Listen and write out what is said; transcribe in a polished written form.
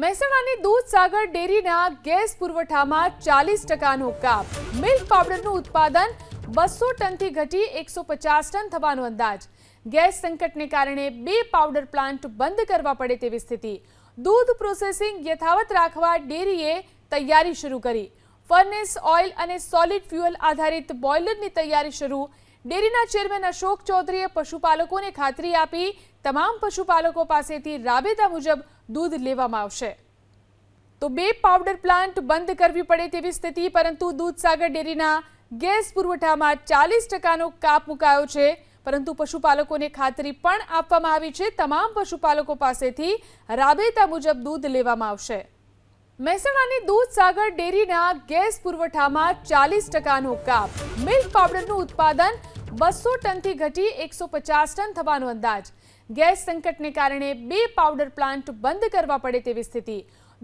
મહેસાણાની દૂધસાગર ડેરીના ગેસ પુરવઠામાં 40%નો કાપ. મિલ્ક પાવડરનું ઉત્પાદન 200 ટનથી ઘટી 150 ટન થવાનો અંદાજ. ગેસ સંકટને કારણે 2 પાવડર પ્લાન્ટ બંધ કરવા પડે તેવી સ્થિતિ. દૂધ પ્રોસેસિંગ યથાવત રાખવા ડેરીએ તૈયારી શરૂ કરી. ફર્નેસ ઓઇલ અને સોલિડ ફ્યુઅલ આધારિત બોઇલરની તૈયારી શરૂ. ડેરીના ચેરમેન અશોક ચૌધરીએ પશુપાલકોને ખાતરી આપી તમામ પશુપાલકો પાસેથી રાબેતા મુજબ દૂધ લેવામાં આવશે. તો 2 પાવડર પ્લાન્ટ બંધ કરવી પડે તેવી સ્થિતિ, પરંતુ દૂધસાગર ડેરીના ગેસ પુરવઠામાં 40%નો કાપ મુકાયો છે. પરંતુ પશુપાલકોને ખાતરી પણ આપવામાં આવી છે તમામ પશુપાલકો પાસેથી રાબેતા મુજબ દૂધ લેવામાં આવશે. મહેસાણાની દૂધસાગર ડેરીના ગેસ પુરવઠામાં 40%નો કાપ. મિલ્ક પાવડરનું ઉત્પાદન 200 ટનથી ઘટી 150 ટન થવાનો અંદાજ. ગેસ સંકટને કારણે 2 પાવડર પ્લાન્ટ બંધ કરવા પડે તેવી સ્થિતિ.